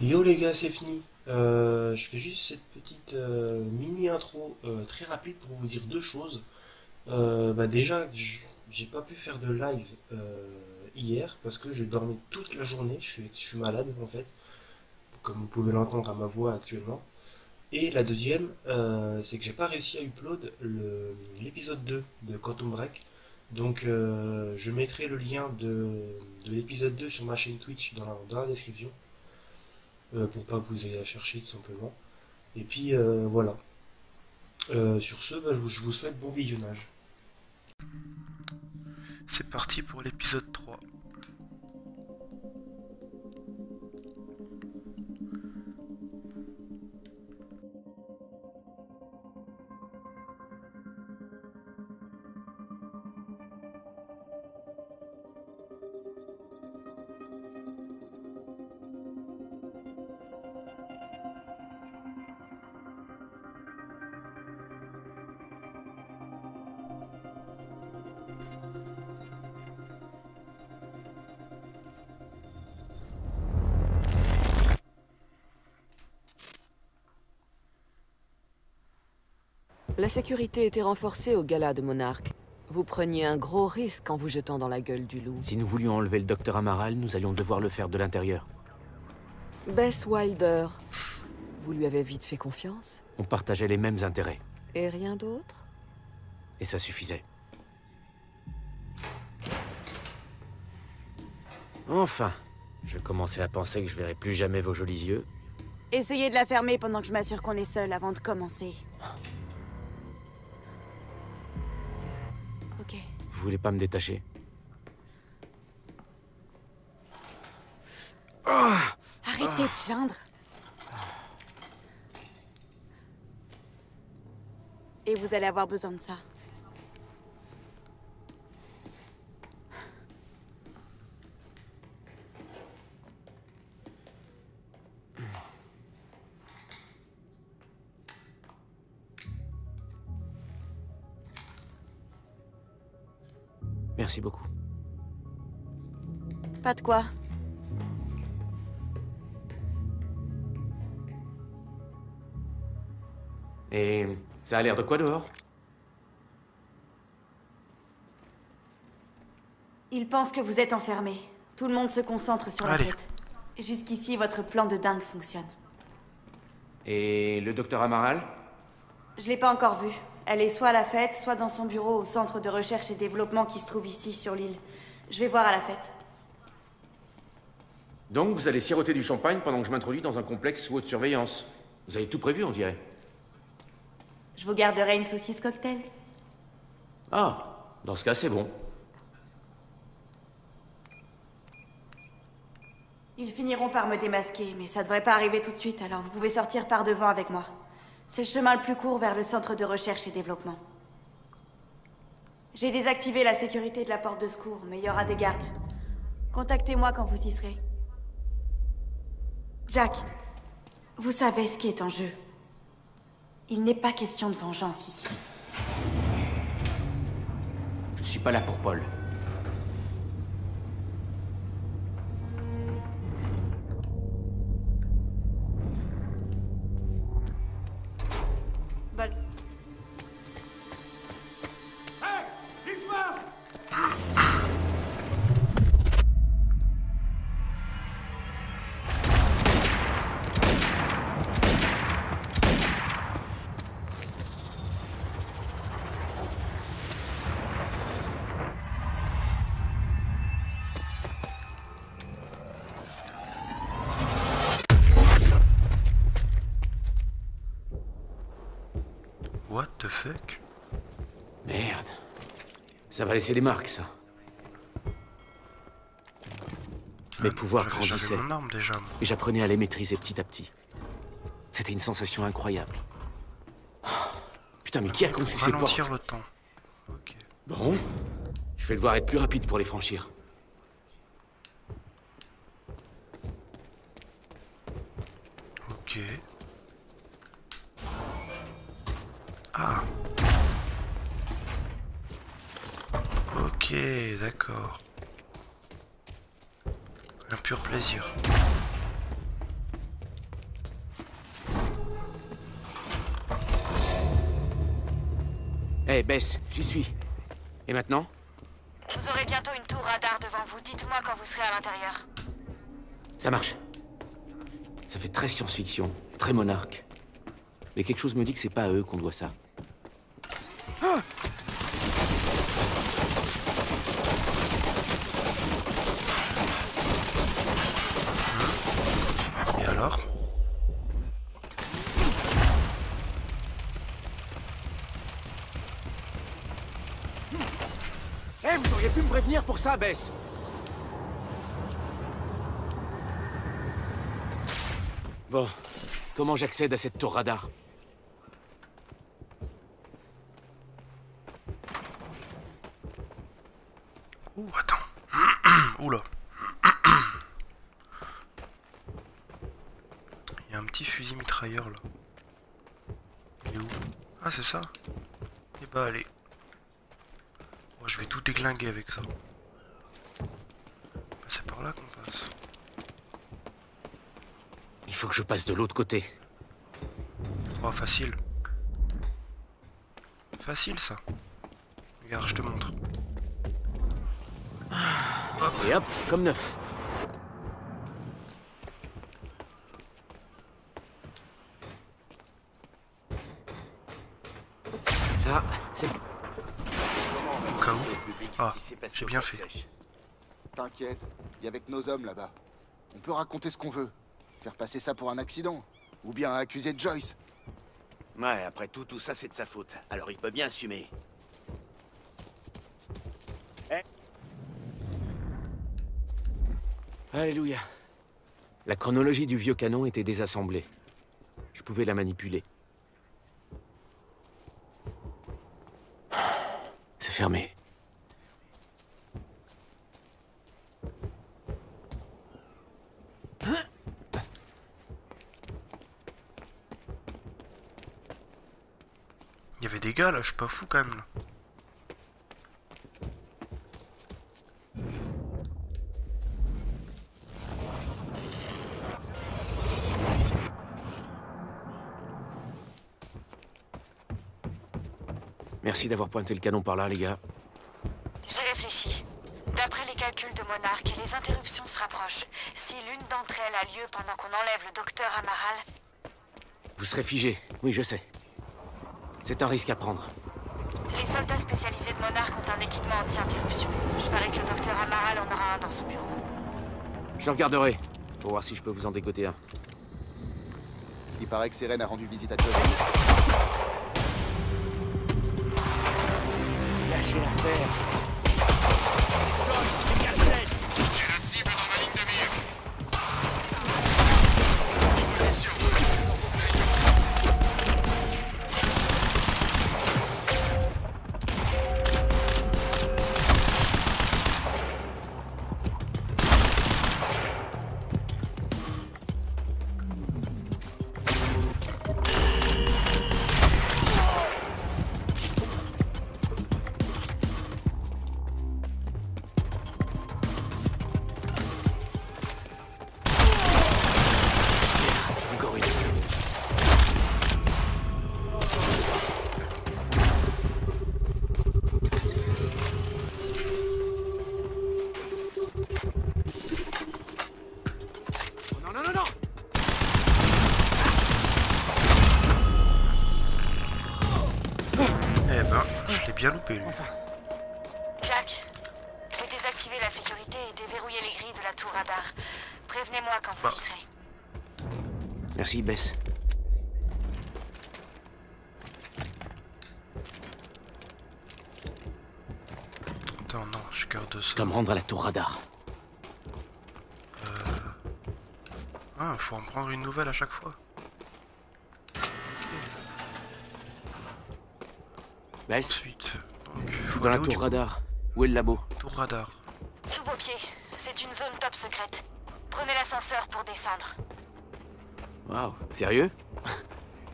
Yo les gars, c'est fini. Je fais juste cette petite mini intro très rapide pour vous dire deux choses. Déjà, j'ai pas pu faire de live hier parce que je dormais toute la journée. Je suis malade en fait, comme vous pouvez l'entendre à ma voix actuellement. Et la deuxième, c'est que j'ai pas réussi à upload l'épisode 2 de Quantum Break. Donc je mettrai le lien de l'épisode 2 sur ma chaîne Twitch dans la description pour pas que vous ayez à chercher tout simplement. Et puis voilà. Sur ce, je vous souhaite bon visionnage. C'est parti pour l'épisode 3. La sécurité était renforcée au gala de Monarque. Vous preniez un gros risque en vous jetant dans la gueule du loup. Si nous voulions enlever le docteur Amaral, nous allions devoir le faire de l'intérieur. Bess Wilder, vous lui avez vite fait confiance? On partageait les mêmes intérêts. Et rien d'autre? Et ça suffisait. Enfin, je commençais à penser que je verrais plus jamais vos jolis yeux. Essayez de la fermer pendant que je m'assure qu'on est seul avant de commencer. Ok. Vous voulez pas me détacher? Arrêtez de geindre. Et vous allez avoir besoin de ça. Merci beaucoup. Pas de quoi. Et ça a l'air de quoi dehors? Il pense que vous êtes enfermé. Tout le monde se concentre sur la Allez. fête. Jusqu'ici, votre plan de dingue fonctionne. Et le docteur Amaral? Je l'ai pas encore vue. Elle est soit à la fête, soit dans son bureau au centre de recherche et développement qui se trouve ici, sur l'île. Je vais voir à la fête. Donc vous allez siroter du champagne pendant que je m'introduis dans un complexe sous haute surveillance. Vous avez tout prévu, on dirait. Je vous garderai une saucisse cocktail. Ah, dans ce cas, c'est bon. Ils finiront par me démasquer, mais ça devrait pas arriver tout de suite, alors vous pouvez sortir par devant avec moi. C'est le chemin le plus court vers le centre de recherche et développement. J'ai désactivé la sécurité de la porte de secours, mais il y aura des gardes. Contactez-moi quand vous y serez. Jack, vous savez ce qui est en jeu. Il n'est pas question de vengeance ici. Je suis pas là pour Paul. Bon. What the fuck? Merde. Ça va laisser des marques, ça. Mes pouvoirs J'avais changé grandissaient. mon arme déjà. Et j'apprenais à les maîtriser petit à petit. C'était une sensation incroyable. Oh, putain, mais qui a conçu ces portes? Ralentir le temps. Ok. Bon, je vais devoir être plus rapide pour les franchir. Ok. Ah. Ok, d'accord. Un pur plaisir. Hé, Bess, j'y suis. Et maintenant? Vous aurez bientôt une tour radar devant vous. Dites-moi quand vous serez à l'intérieur. Ça marche. Ça fait très science-fiction, très monarque. Mais quelque chose me dit que c'est pas à eux qu'on doit ça. Et alors? Hé, vous auriez pu me prévenir pour ça, Bess. Bon, comment j'accède à cette tour radar? Ouh, attends. Oula. Il y a un petit fusil mitrailleur là. Il est où? Ah, c'est ça? Et bah, allez. Oh, je vais tout déglinguer avec ça. Bah, c'est par là qu'on passe. Il faut que je passe de l'autre côté. Oh, facile. Facile ça. Regarde, je te montre. Hop. Et hop, comme neuf. Ça, c'est... Au cas où. Ah, j'ai bien fait. T'inquiète, il y a avec nos hommes là-bas. On peut raconter ce qu'on veut. Faire passer ça pour un accident. Ou bien accuser Joyce. Ouais, après tout ça c'est de sa faute. Alors il peut bien assumer. Alléluia. La chronologie du vieux canon était désassemblée. Je pouvais la manipuler. C'est fermé. Il y avait des gars là, je suis pas fou quand même là. Merci d'avoir pointé le canon par là, les gars. J'ai réfléchi. D'après les calculs de Monarch, les interruptions se rapprochent. Si l'une d'entre elles a lieu pendant qu'on enlève le docteur Amaral... Vous serez figé. Oui, je sais. C'est un risque à prendre. Les soldats spécialisés de Monarch ont un équipement anti-interruption. Je parie que le docteur Amaral en aura un dans son bureau. Je regarderai, pour voir si je peux vous en dégoter un. Il paraît que Seren a rendu visite à Joyce. Lâchez l'affaire. J'ai la cible dans ma ligne de mire. Position. Encore une. Non, non, non, non! Eh ben, je l'ai bien loupé lui. Jack, j'ai désactivé la sécurité et déverrouillé les grilles de la tour radar. Prévenez-moi quand vous y serez. Merci, Bess. Attends, non, je garde Je ça. dois me rendre à la tour radar. Ah, faut en prendre une nouvelle à chaque fois. Bess, Ensuite, donc, faut dans la aller où, du tour coup? radar. Où est le labo? Tour radar. Sous vos pieds, c'est une zone top secrète. Prenez l'ascenseur pour descendre. Waouh, sérieux?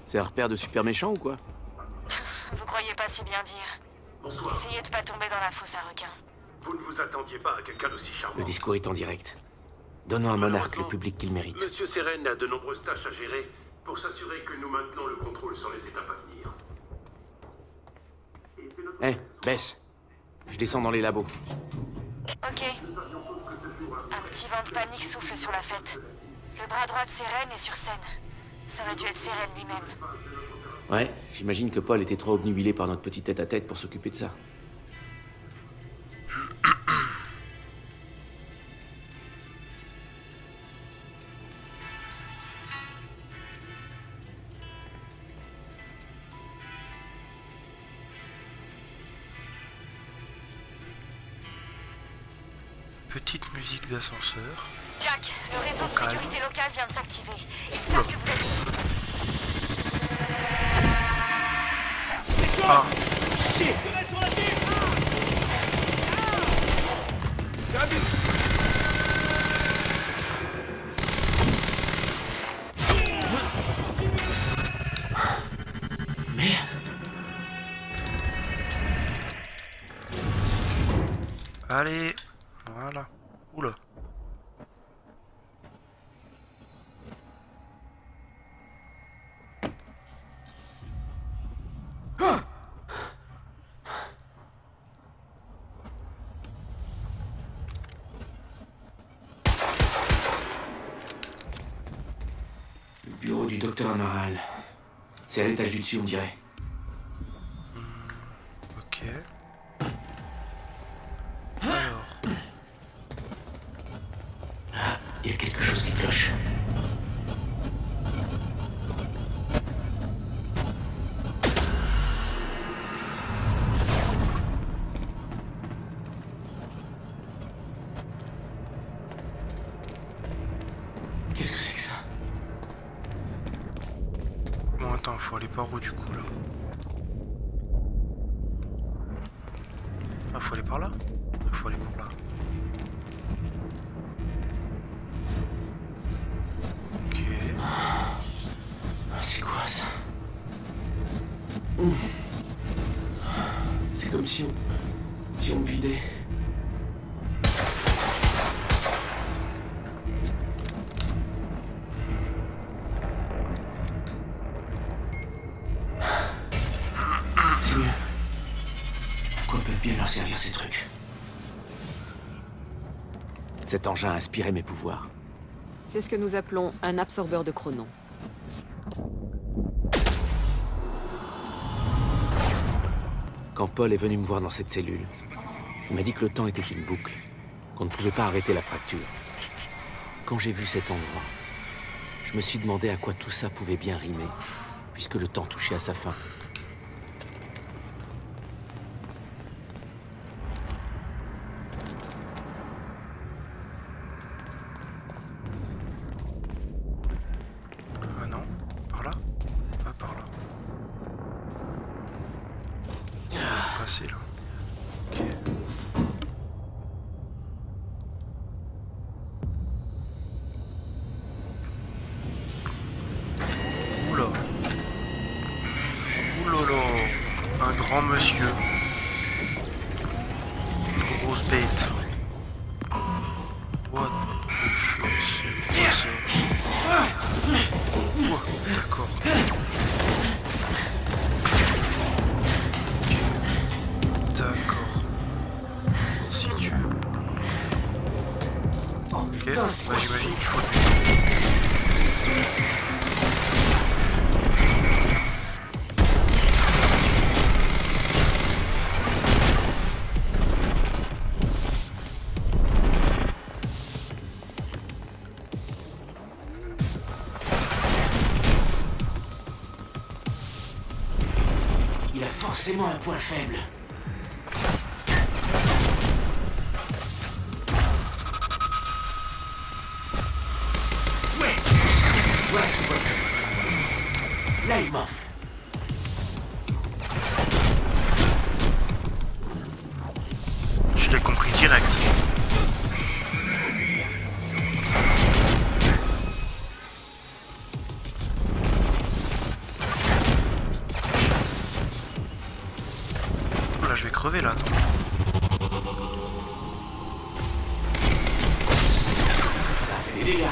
C'est un repère de super méchant ou quoi? Vous croyez pas si bien dire. Bonsoir. Essayez de pas tomber dans la fosse à requins. Vous ne vous attendiez pas à quelqu'un d'aussi charmant. Le discours est en direct. Donnons à Monarch le public qu'il mérite. Monsieur Seren a de nombreuses tâches à gérer pour s'assurer que nous maintenons le contrôle sur les étapes à venir. Et Hé, baisse. Je descends dans les labos. Ok. Un petit vent de panique souffle sur la fête. Le bras droit de Sérène est sur scène. Ça aurait dû être Sérène lui-même. Ouais, j'imagine que Paul était trop obnubilé par notre petit tête-à-tête pour s'occuper de ça. Petite musique d'ascenseur. Jack, le réseau de Calme. sécurité locale vient de s'activer. Ils savent que vous êtes... Ah, Merde. allez. Voilà. Oula. Le bureau du docteur Amaral. C'est à l'étage du dessus, on dirait. Ok. Alors. Il y a quelque chose qui cloche. Qu'est-ce que c'est que ça? Bon, attends, faut aller par où du coup là? Ah, faut aller par là? Ah, faut aller par là. Ok. C'est quoi ça? C'est comme si on me vidait. C'est mieux. À quoi peuvent bien leur servir ces trucs? Cet engin a aspiré mes pouvoirs. C'est ce que nous appelons un absorbeur de chronon. Quand Paul est venu me voir dans cette cellule, il m'a dit que le temps était une boucle, qu'on ne pouvait pas arrêter la fracture. Quand j'ai vu cet endroit, je me suis demandé à quoi tout ça pouvait bien rimer, puisque le temps touchait à sa fin. Ah non? Par là? Ah, par là. Passer là. Ok. Oula. Oulala. Un grand monsieur. Une grosse bête. What the fuck, c'est quoi ça? Oh, d'accord. D'accord. Si tu... Ok, bah, j'imagine qu'il faut... Il a forcément un point faible. Ouais. Voilà ce point faible. Là, il m'offre. Je l'ai compris direct. Là, je vais crever là, attends. Ça fait des dégâts.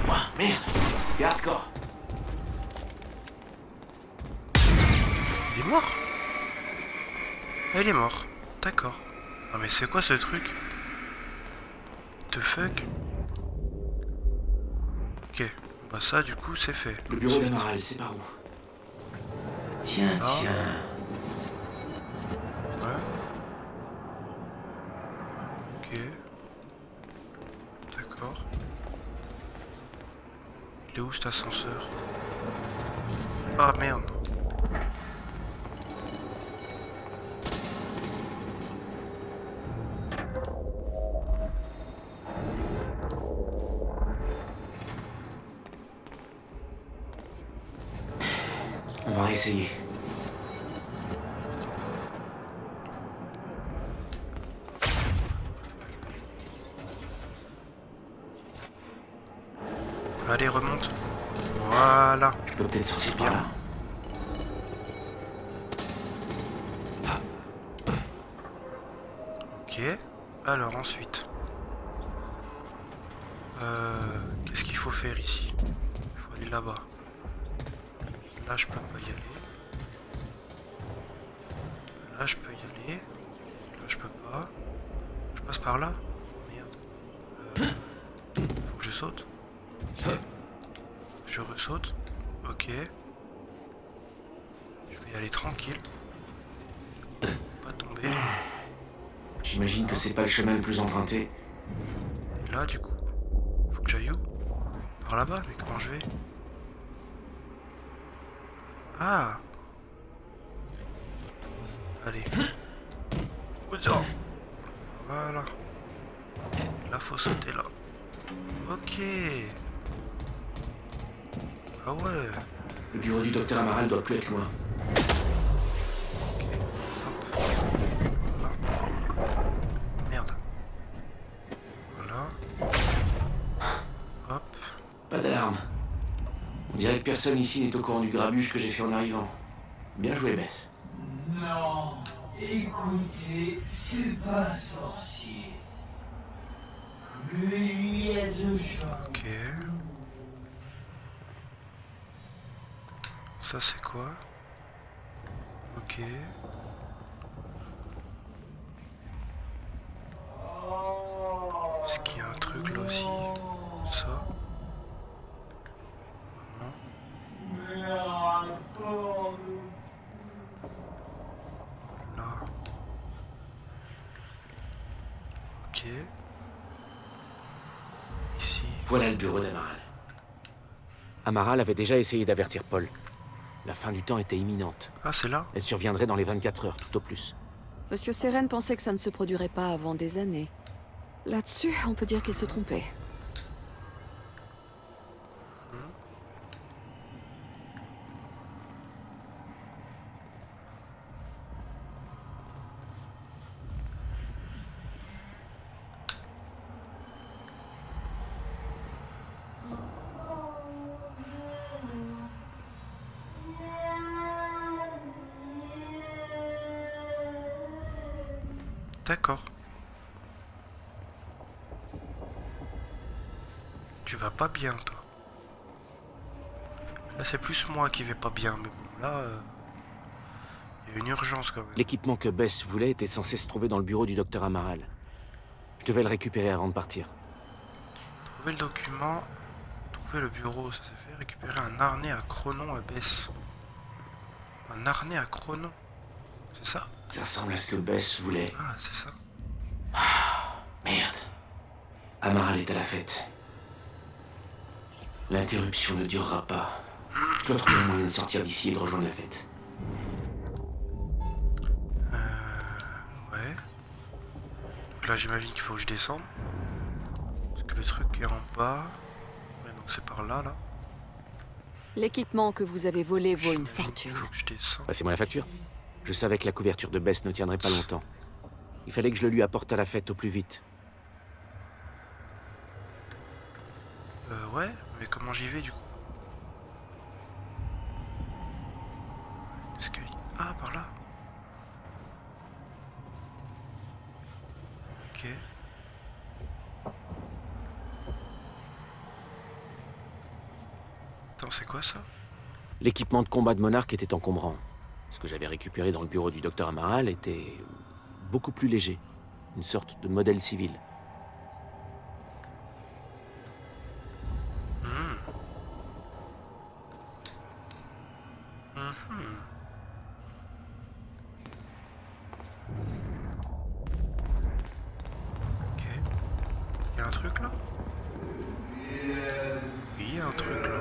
Ouah, merde, c'était hardcore. Il est mort? Ah, il est mort. D'accord. Non mais c'est quoi ce truc? The fuck? Ok. Bah ça du coup c'est fait. Le bureau d'Amaral, c'est par où? Tiens, Ah. tiens. Ouais. Ok. D'accord. Il est où cet ascenseur? Ah merde. On va réessayer. Allez, remonte. Voilà. Je peux peut-être sortir par là. Ok. Alors ensuite. Qu'est-ce qu'il faut faire ici? Il faut aller là-bas. Là je peux pas y aller. Là je peux y aller. Là je peux pas. Je passe par là? Oh, merde. Faut que je saute. Ok. Je ressaute. Ok. Je vais y aller tranquille. Pas tomber. J'imagine que c'est pas le chemin le plus emprunté. Et là du coup, faut que j'aille où? Par là-bas, mais comment je vais? Ah! Allez. Ouza. Voilà. Là faut sauter là. Ok. Ah ouais. Le bureau du docteur Amaral doit plus être loin. Ok. Hop. Voilà. Merde. Voilà. Hop. Pas d'alarme. On dirait que personne ici n'est au courant du grabuge que j'ai fait en arrivant. Bien joué, Bess. Non, écoutez, c'est pas sorcier. Plus il y a de gens. Ok. Ça c'est quoi? Ok. Est-ce qu'il y a un truc là aussi? Ça? Non. Là. Ok. Ici. Voilà le bureau d'Amaral. Amaral avait déjà essayé d'avertir Paul. La fin du temps était imminente. Ah, c'est là? Elle surviendrait dans les 24 heures, tout au plus. Monsieur Seren pensait que ça ne se produirait pas avant des années. Là-dessus, on peut dire qu'il se trompait. D'accord. Tu vas pas bien, toi. Là, c'est plus moi qui vais pas bien, mais bon, là, il y a une urgence quand même. L'équipement que Bess voulait était censé se trouver dans le bureau du docteur Amaral. Je devais le récupérer avant de partir. Trouver le document, trouver le bureau, ça s'est fait. Récupérer un harnais à chronon à Bess. Un harnais à chronon, c'est ça? Ça ressemble à ce que Bess voulait. Ah, c'est ça. Merde. Amaral est à la fête. L'interruption ne durera pas. Je dois trouver un moyen de sortir d'ici et de rejoindre la fête. Ouais. Donc là, j'imagine qu'il faut que je descende. Parce que le truc est en bas. Ouais, donc c'est par là, là. L'équipement que vous avez volé vaut une J'imagine qu'il fortune. faut que je descende. Passez-moi la facture. Je savais que la couverture de Bess ne tiendrait pas longtemps. Il fallait que je le lui apporte à la fête au plus vite. Ouais, mais comment j'y vais du coup? Est-ce que... Ah, par là. Ok. Attends, c'est quoi ça? L'équipement de combat de Monarque était encombrant. Ce que j'avais récupéré dans le bureau du docteur Amaral était beaucoup plus léger. Une sorte de modèle civil. Ok. Il y a un truc là? Oui, il y a un truc là.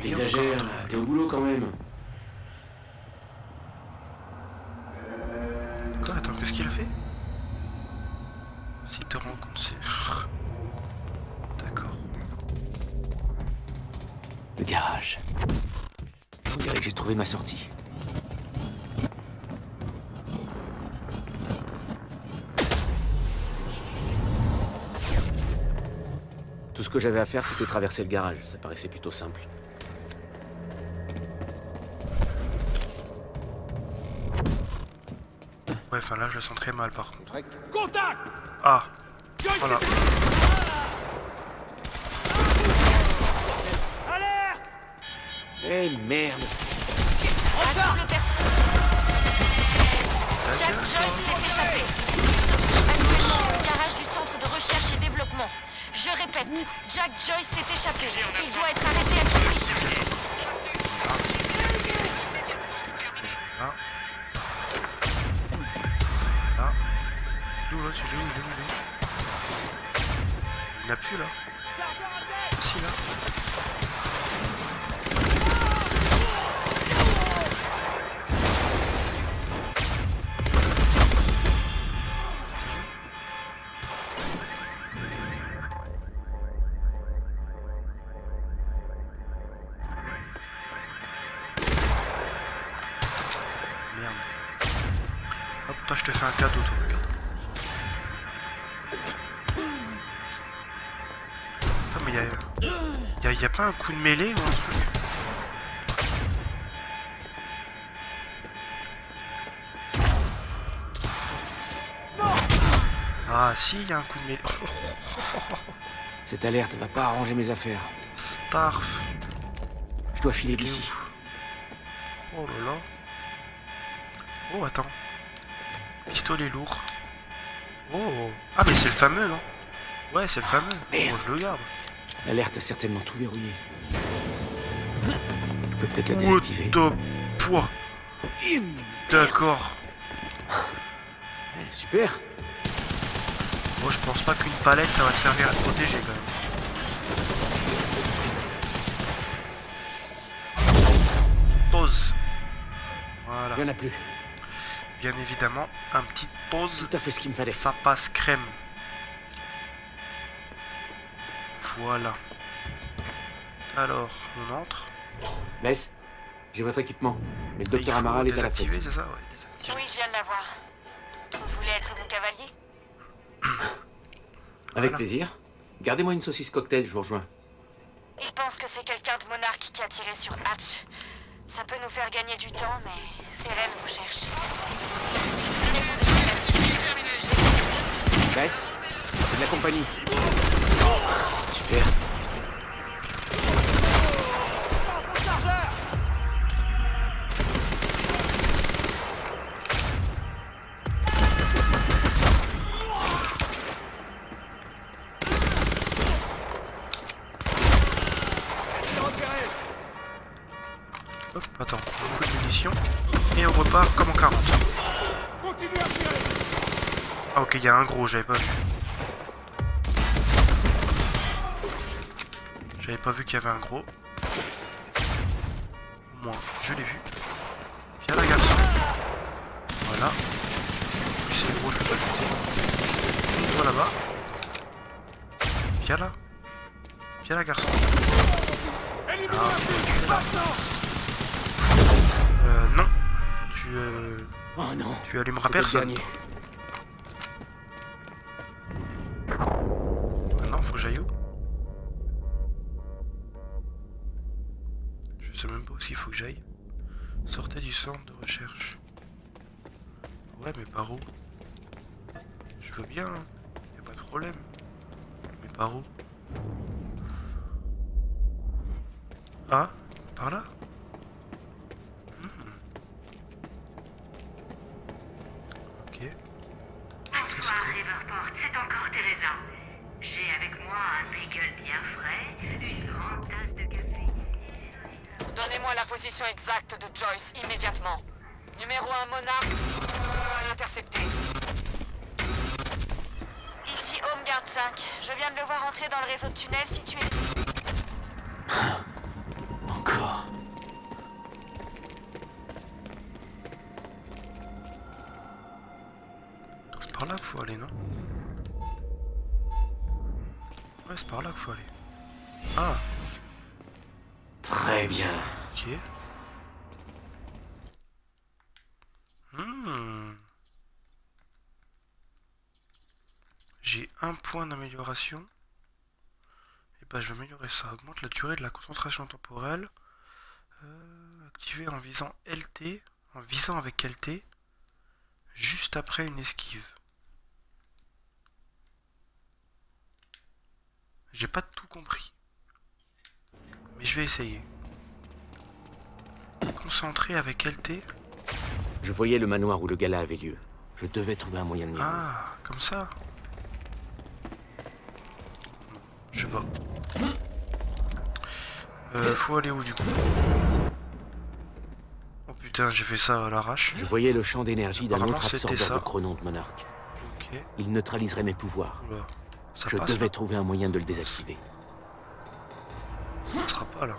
T'exagères, là. T'es au boulot quand même. Quoi? Attends, qu'est-ce qu'il a fait? S'il te rend compte, c'est... D'accord. Le garage. On dirait que j'ai trouvé ma sortie. Tout ce que j'avais à faire, c'était traverser le garage. Ça paraissait plutôt simple. Ouais, enfin là, je le sens très mal par contre. Contact! Ah! Voilà. Eh merde! Jack Joyce s'est échappé. Il se trouve actuellement au garage du centre de recherche et développement. Je répète, Jack Joyce s'est échappé. Il doit être arrêté à tout prix. Là. Là. Il est où l'autre? Il est où? Il n'a plus là. Si là. Merde. Hop, toi je te fais un cadeau, toi, regarde. Attends, mais y a pas un coup de mêlée ou un truc? Ah si, il y a un coup de mêlée. Cette alerte va pas arranger mes affaires. Starf. Je dois filer d'ici. Oh là là. Oh, attends. Pistolet lourd. Oh. Ah, mais c'est le fameux, non? Ouais, c'est le fameux. Merde. Oh, je le garde. L'alerte a certainement tout verrouillé. Je peux peut-être la What désactiver. the poids. D'accord. Super. Moi, je pense pas qu'une palette, ça va servir à te protéger, quand même. Pause. Voilà. Il y en a plus. Bien évidemment, un petit pause. Tout à fait ce qu'il me fallait. Ça passe crème. Voilà. Alors, on entre. Bess, j'ai votre équipement. Mais le docteur Il faut Amaral est à la désactiver, fête. c'est ça? Ouais, désactiver. Oui, je viens de la voir. Vous voulez être mon cavalier? Avec Voilà. plaisir. Gardez-moi une saucisse cocktail, je vous rejoins. Il pense que c'est quelqu'un de Monarque qui a tiré sur Hatch. Ça peut nous faire gagner du temps, mais Seren vous cherche. Bess, c'est de la compagnie. Super. Hop, attends, beaucoup de munitions. Et on repart comme en 40. Ah ok, il y a un gros, j'avais pas vu. J'avais pas vu qu'il y avait un gros. Au moins, je l'ai vu. Viens là, garçon. Voilà. Puis c'est le gros, je peux pas le buter. Toi là-bas. Viens là. Viens là, garçon. Ah, viens là. Non. Oh non. Tu allumera C'était le personne. dernier. Maintenant, faut que j'aille où? Je sais même pas où il faut que j'aille. Sortez du centre de recherche. Ouais, mais par où? Je veux bien, hein. Y a pas de problème. Mais par où? Ah, Par là? Ok. Bonsoir, Riverport, c'est encore Teresa. J'ai avec moi un bagel bien frais, une grande tasse de café. Donnez-moi la position exacte de Joyce immédiatement. Numéro 1 Monarque, intercepté. Ici Homeguard 5. Je viens de le voir entrer dans le réseau de tunnels situé... Encore. C'est par là qu'il faut aller, non? Ouais, c'est par là qu'il faut aller. Ah, Très bien. ok. J'ai un point d'amélioration. Et bah je vais améliorer ça. Augmente la durée de la concentration temporelle. Activé en visant LT. En visant avec LT. Juste après une esquive. J'ai pas tout compris. Mais je vais essayer. Concentrer avec LT. Je voyais le manoir où le gala avait lieu. Je devais trouver un moyen de m'y rendre. Ah, comme ça. Je sais pas. Faut aller où du coup? Oh putain, j'ai fait ça à l'arrache. Je voyais le champ d'énergie d'un Apparemment, autre c'était absorbeur ça. de chronon de Monarque. Ok. Il neutraliserait mes pouvoirs. Oula. Ça Je passe, devais là trouver un moyen de le désactiver. Ça ne sera pas là.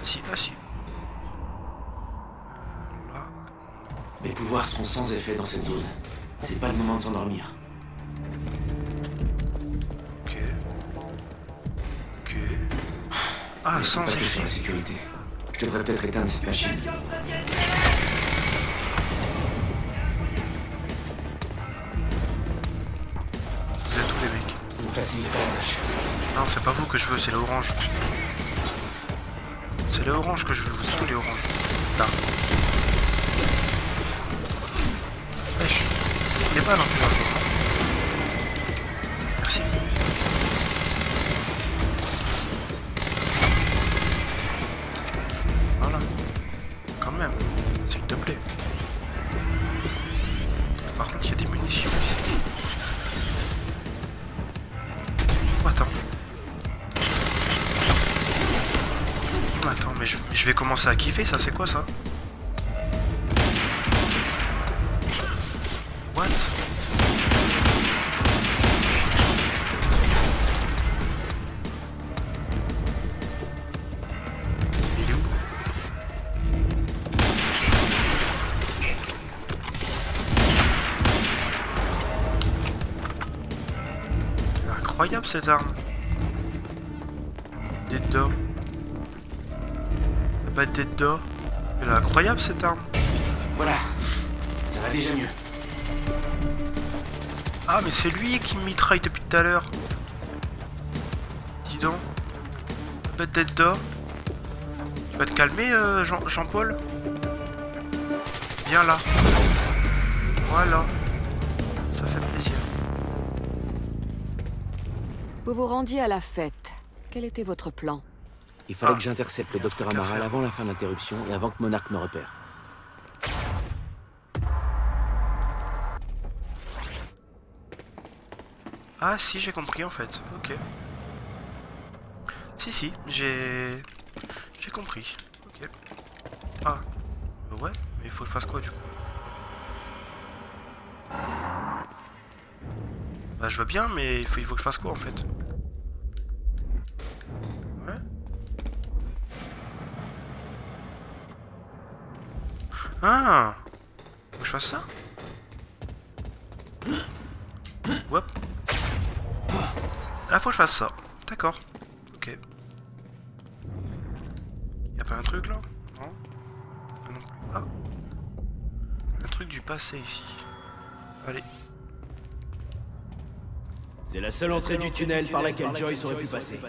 Si, ah si. Là. Mes pouvoirs seront sans effet dans cette zone. C'est pas le moment de s'endormir. Ok. Ok. Ah, sans Pas que sur effet. la sécurité. Je devrais peut-être éteindre cette machine. Vous êtes où les mecs? Vous me facilitez pas la tâche. Non, c'est pas vous que je veux, c'est le orange. C'est le orange que je veux, vous êtes tous les oranges. Là. Wesh. Des balles en plus un jour. Merci. Voilà. Quand même, s'il te plaît. Par contre, il y a des munitions ici. Oh, attends. Attends, mais je vais commencer à kiffer ça, c'est quoi ça? What? Il est où? Incroyable cette arme. Dead Door. Pas de Dead Door. Elle est incroyable cette arme. Voilà. Ça va déjà mieux. Ah mais c'est lui qui me mitraille depuis tout à l'heure. Dis donc. Pas de Dead Door. Tu vas te calmer Jean-Paul. Viens là. Voilà. Ça fait plaisir. Vous vous rendiez à la fête. Quel était votre plan? Il fallait Ah. que j'intercepte le Il y a un docteur truc à Amaral faire. avant la fin de l'interruption et avant que Monarque me repère. Ah si, j'ai compris en fait. Ok. Si, j'ai compris. Ok. Ah. Ouais, mais il faut que je fasse quoi du coup? Bah je veux bien, mais il faut que je fasse quoi en fait? Ouais. Ah! Faut que je fasse ça? Hop. Ah, faut que je fasse ça. D'accord. Ok. Y'a pas un truc là? Non? Ah non plus. Ah. Un truc du passé ici. Allez. C'est la seule entrée du tunnel par laquelle Joyce aurait pu passer.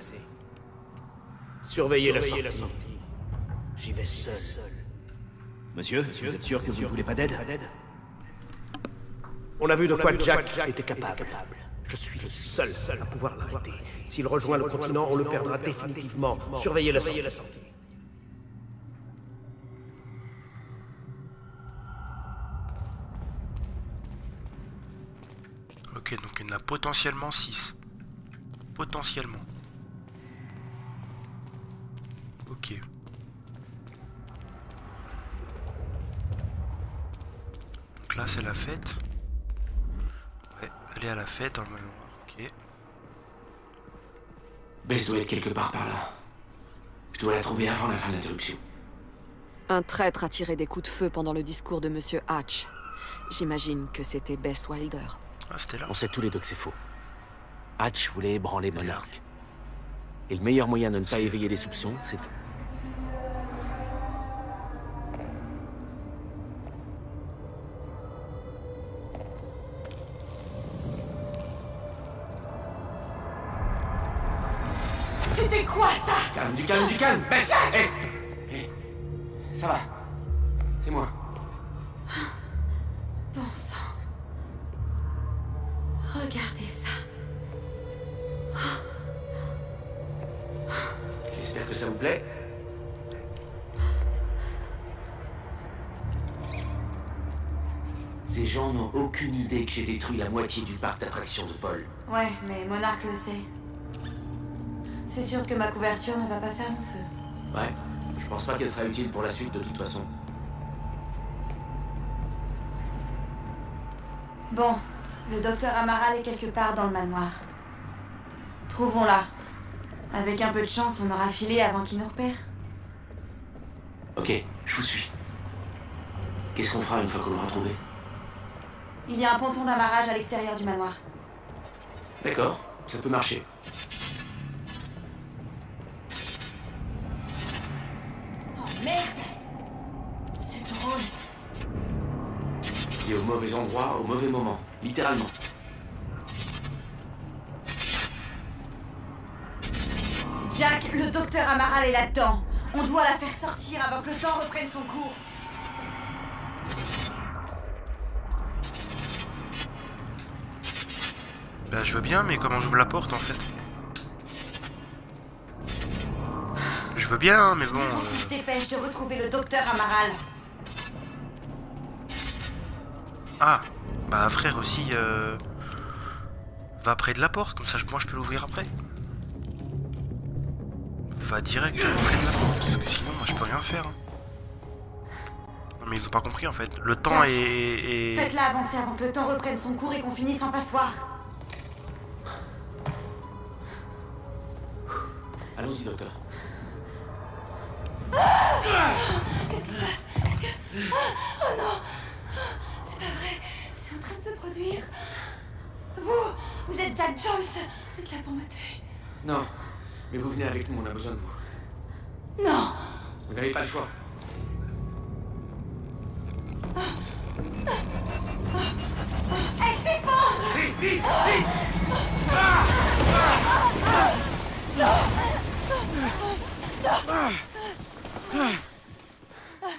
Surveillez la sortie. J'y vais seul. Monsieur, vous êtes sûr que vous ne voulez pas d'aide? On a vu de quoi Jack était capable. Je suis le seul à pouvoir l'arrêter. S'il rejoint le continent, on le perdra définitivement. Surveillez la sortie. Ok, donc il y en a potentiellement 6. Potentiellement. Ok. Donc là c'est la fête. Ouais, aller à la fête dans le manoir, ok. Bess doit être quelque part par là. Je dois la trouver avant la fin de l'interruption. Un traître a tiré des coups de feu pendant le discours de Monsieur Hatch. J'imagine que c'était Bess Wilder. Ah, c'était là. On sait tous les deux que c'est faux. Hatch voulait ébranler Monarch. Et le meilleur moyen de ne pas éveiller les soupçons, c'est de... C'était quoi ça? Du calme, Bess! Hé! Ça va. C'est moi. Bon sang. Regardez ça. J'espère que ça vous plaît. Ces gens n'ont aucune idée que j'ai détruit la moitié du parc d'attractions de Paul. Ouais, mais Monarch le sait. C'est sûr que ma couverture ne va pas faire long feu. Ouais, je pense pas qu'elle sera utile pour la suite de toute façon. Bon, le docteur Amaral est quelque part dans le manoir. Trouvons-la. Avec un peu de chance, on aura filé avant qu'il nous repère. Ok, je vous suis. Qu'est-ce qu'on fera une fois qu'on l'aura trouvé? Il y a un ponton d'amarrage à l'extérieur du manoir. D'accord, ça peut marcher. Oh merde! C'est drôle. Il est au mauvais endroit, au mauvais moment, littéralement. Jack, le docteur Amaral est là-dedans. On doit la faire sortir avant que le temps reprenne son cours. Bah je veux bien, mais comment j'ouvre la porte en fait? Je veux bien, hein, mais bon... Il se dépêche de retrouver le docteur Amaral. Ah, bah frère aussi, va près de la porte, comme ça moi je peux l'ouvrir après. Va direct près de la porte, parce que sinon moi je peux rien faire. Hein. Non mais ils ont pas compris en fait, le temps Jack, est... Faites-la avancer avant que le temps reprenne son cours et qu'on finisse en passoire. Allons-y, docteur. Qu'est-ce qui se passe? Est-ce que... Oh non! C'est pas vrai. C'est en train de se produire. Vous êtes Jack Joyce. Vous êtes là pour me tuer. Non, mais vous venez avec nous, on a besoin de vous. Non! Vous n'avez pas le choix. Elle s'effondre! Vite, vite, vite!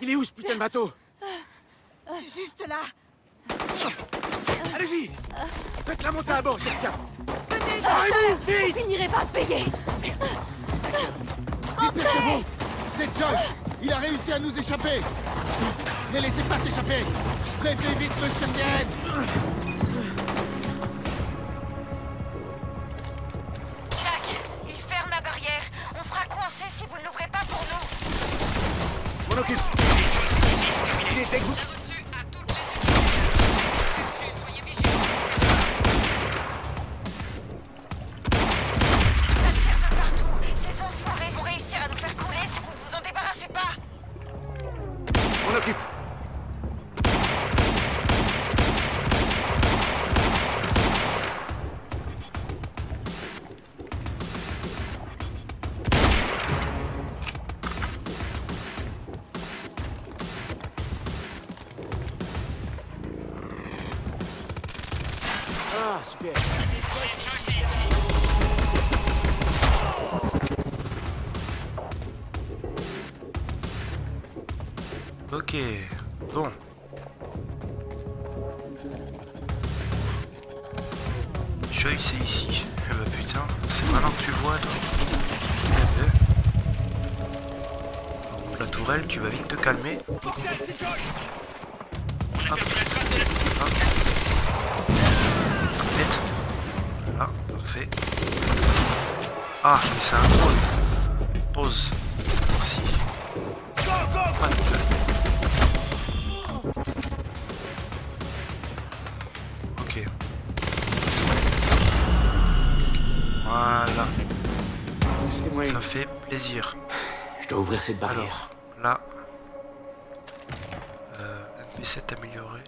Il est où ce putain de bateau? Juste là. Allez-y! Faites-la monter à bord, je tiens! Venez, Arrêtez-vous, docteur! vite! Vous finirez par payer. Dispersez-vous! C'est Joyce! Il a réussi à nous échapper! Ne laissez pas s'échapper! Prévenez vite Monsieur CN! Jack, il ferme la barrière. On sera coincé si vous ne l'ouvrez pas pour nous. M'en occupe! Il est dégoût! Reçu à toutes les unités. Reçu, soyez vigilants. Ça tire de partout. Ces enfoirés vont réussir à nous faire couler si vous ne vous en débarrassez pas. M'en occupe! Ah, super. Ok, bon. Joyce est ici. Eh bah putain, c'est maintenant que tu le vois, toi. Donc la tourelle, tu vas vite te calmer. Hop. Hop. Vite. Voilà, parfait. Ah, mais c'est un drone. Pause. Merci. Pas de gueule. Ok. Voilà. Ça fait plaisir. Je dois ouvrir cette barrière. Alors, là. MP7 amélioré.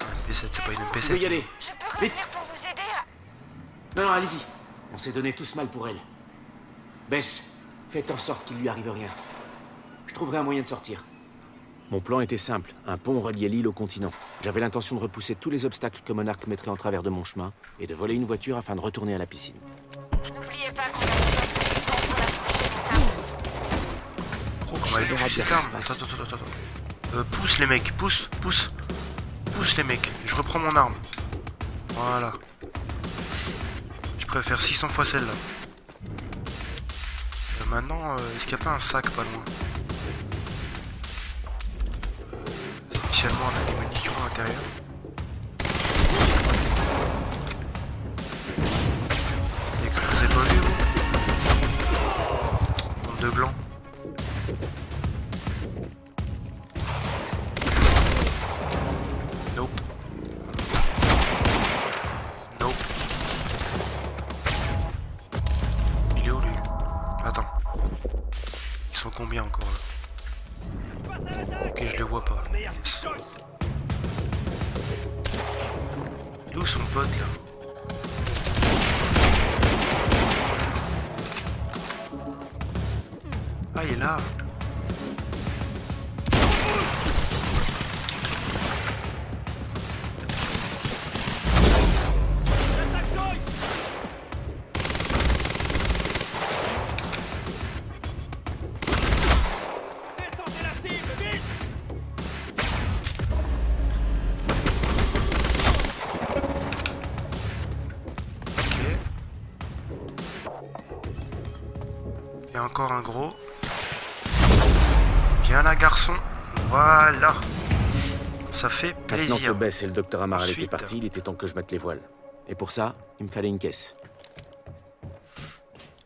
Enfin, MP7, c'est pas une MP7. Je vais y aller. Je peux Vite. revenir pour vous aider à... Non, allez-y. On s'est donné tous mal pour elle. Bess, faites en sorte qu'il lui arrive rien. Je trouverai un moyen de sortir. Mon plan était simple. Un pont reliait l'île au continent. J'avais l'intention de repousser tous les obstacles que Monarch mettrait en travers de mon chemin et de voler une voiture afin de retourner à la piscine. N'oubliez pas qu'on a besoin de résistance pour la prochaine étape. Oh, comment elle fait cette arme. Attends. Pousse les mecs, pousse. Pousse les mecs. Je reprends mon arme. Voilà. Je préfère 600 fois celle-là. Maintenant, est-ce qu'il n'y a pas un sac pas loin? Spécialement, on a des munitions à l'intérieur. Et que je vous ai pas vu, vous? Bande de glands. Nope. Nope. Il est où, lui? Attends. Ils sont combien encore, là? Ok, je les vois pas. Yes. Il est où son pote là? Ah, il est là. Et encore un gros. Viens là, garçon. Voilà. Ça fait plaisir. Maintenant que Bess et le docteur Amaral Ensuite, étaient partis, il était temps que je mette les voiles. Et pour ça, il me fallait une caisse.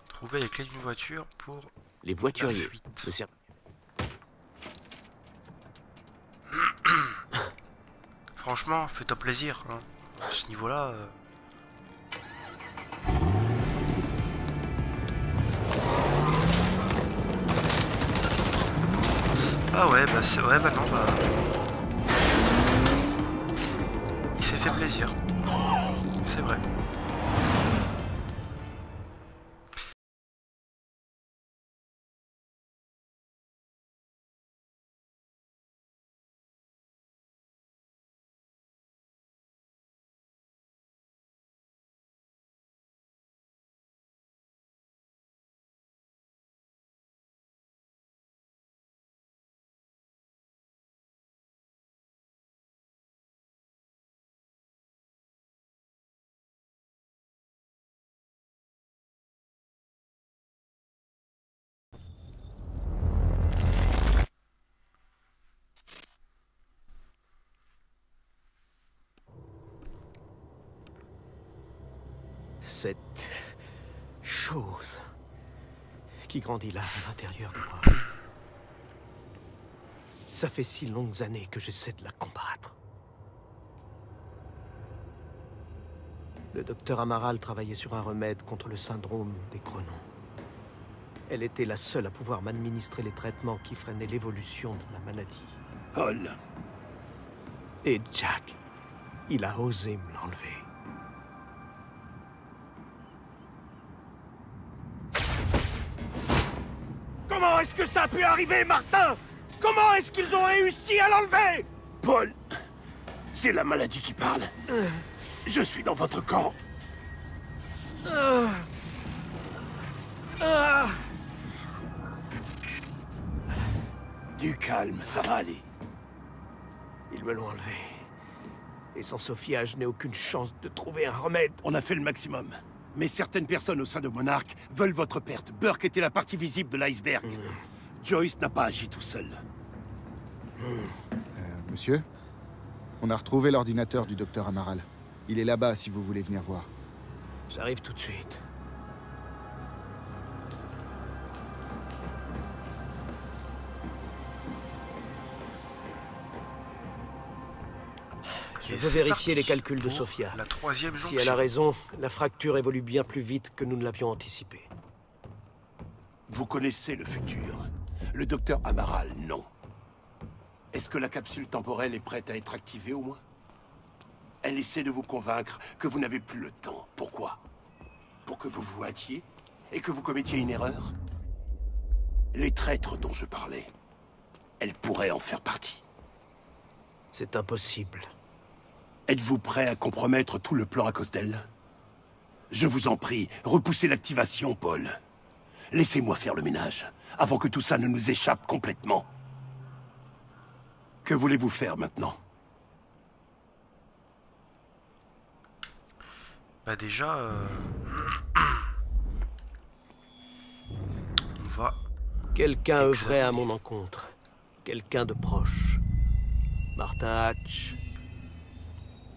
Trouver les clés d'une voiture pour les voituriers. Franchement, fais-toi plaisir. Hein. À ce niveau-là... Ah ouais, bah c'est... Ouais, bah non, bah... Il s'est fait plaisir. C'est vrai. Cette chose qui grandit là à l'intérieur de moi. Ça fait si longues années que j'essaie de la combattre. Le docteur Amaral travaillait sur un remède contre le syndrome des Cronons. Elle était la seule à pouvoir m'administrer les traitements qui freinaient l'évolution de ma maladie. Paul. Et Jack, il a osé me l'enlever. Comment est-ce que ça a pu arriver, Martin? Comment est-ce qu'ils ont réussi à l'enlever? Paul, c'est la maladie qui parle. Je suis dans votre camp. Du calme, ça va aller. Ils me l'ont enlevé. Et sans Sophia, je n'ai aucune chance de trouver un remède. On a fait le maximum. Mais certaines personnes au sein de Monarch veulent votre perte. Burke était la partie visible de l'iceberg. Joyce n'a pas agi tout seul. Monsieur? On a retrouvé l'ordinateur du docteur Amaral. Il est là-bas si vous voulez venir voir. J'arrive tout de suite. Je veux vérifier les calculs de Sophia. La troisième Si jonction. elle a raison, la fracture évolue bien plus vite que nous ne l'avions anticipé. Vous connaissez le futur. Le docteur Amaral, non. Est-ce que la capsule temporelle est prête à être activée au moins? Elle essaie de vous convaincre que vous n'avez plus le temps. Pourquoi? Pour que vous vous hâtiez et que vous commettiez une erreur? Les traîtres dont je parlais, elle pourrait en faire partie. C'est impossible. Êtes-vous prêt à compromettre tout le plan à cause d'elle? Je vous en prie, repoussez l'activation, Paul. Laissez-moi faire le ménage, avant que tout ça ne nous échappe complètement. Que voulez-vous faire maintenant? Bah déjà, on va... Quelqu'un œuvrait à mon encontre. Quelqu'un de proche. Martin Hatch.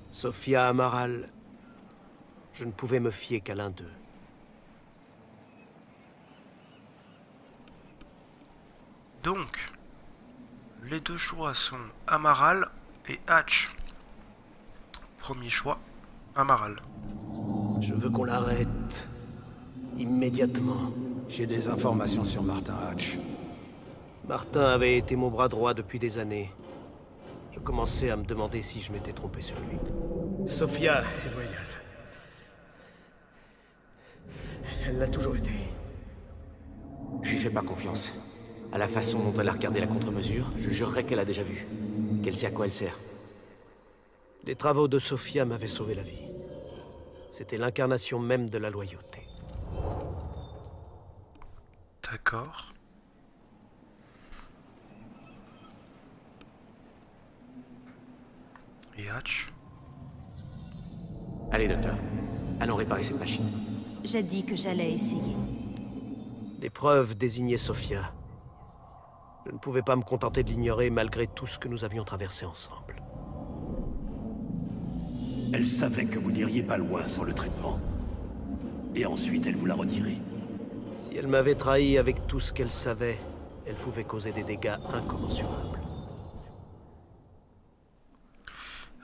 Sophia Amaral. Je ne pouvais me fier qu'à l'un d'eux. Donc, les deux choix sont Amaral et Hatch. Premier choix, Amaral. Je veux qu'on l'arrête. Immédiatement. J'ai des informations sur Martin Hatch. Martin avait été mon bras droit depuis des années. Je commençais à me demander si je m'étais trompé sur lui. Sophia est loyale. Elle l'a toujours été. Je lui fais pas confiance. À la façon dont elle a regardé la contre-mesure, je jurerais qu'elle a déjà vu. Qu'elle sait à quoi elle sert. Les travaux de Sophia m'avaient sauvé la vie. C'était l'incarnation même de la loyauté. D'accord. Et Hatch? Allez, docteur. Allons réparer cette machine. J'ai dit que j'allais essayer. Les preuves désignaient Sophia. Je ne pouvais pas me contenter de l'ignorer malgré tout ce que nous avions traversé ensemble. Elle savait que vous n'iriez pas loin sans le traitement. Et ensuite, elle vous l'a retiré. Si elle m'avait trahi avec tout ce qu'elle savait, elle pouvait causer des dégâts incommensurables.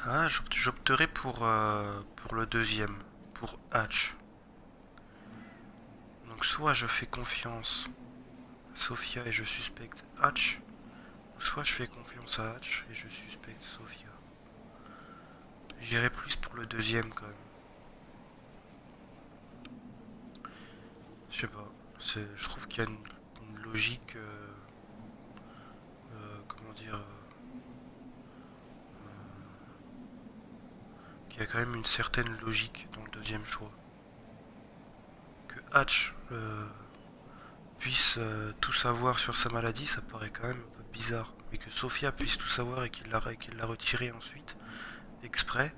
Ah, j'opterais pour le deuxième, pour Hatch. Donc soit je fais confiance à Sophia et je suspecte Hatch, ou soit je fais confiance à Hatch et je suspecte Sophia. J'irais plus pour le deuxième quand même. Je sais pas, je trouve qu'il y a une logique, comment dire, qu'il y a quand même une certaine logique dans le deuxième choix. Que Hatch puisse tout savoir sur sa maladie, ça paraît quand même un peu bizarre. Mais que Sophia puisse tout savoir et qu'il l'a retiré ensuite, exprès,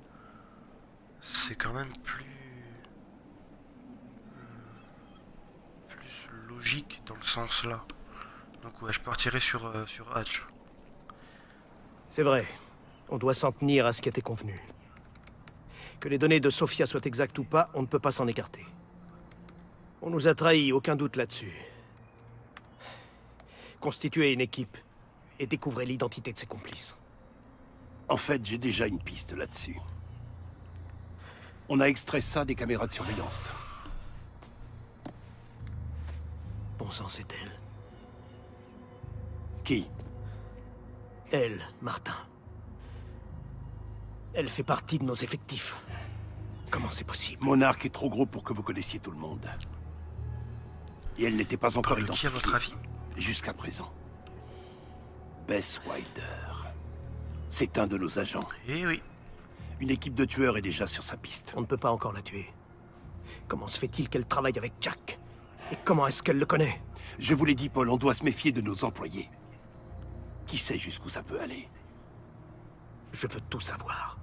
c'est quand même plus logique dans le sens là. Donc ouais, je partirais sur Hatch. C'est vrai. On doit s'en tenir à ce qui était convenu. Que les données de Sophia soient exactes ou pas, on ne peut pas s'en écarter. On nous a trahis, aucun doute là-dessus. Constituer une équipe et découvrir l'identité de ses complices. En fait, j'ai déjà une piste là-dessus. On a extrait ça des caméras de surveillance. Bon sang, c'est elle. Qui? Elle, Martin. Elle fait partie de nos effectifs. Comment c'est possible? Monarch est trop gros pour que vous connaissiez tout le monde. Et elle n'était pas encore identifiée. Qui, à votre avis? Jusqu'à présent. Bess Wilder. C'est un de nos agents. Eh oui. Une équipe de tueurs est déjà sur sa piste. On ne peut pas encore la tuer. Comment se fait-il qu'elle travaille avec Jack? Et comment est-ce qu'elle le connaît? Je vous l'ai dit, Paul, on doit se méfier de nos employés. Qui sait jusqu'où ça peut aller? Je veux tout savoir.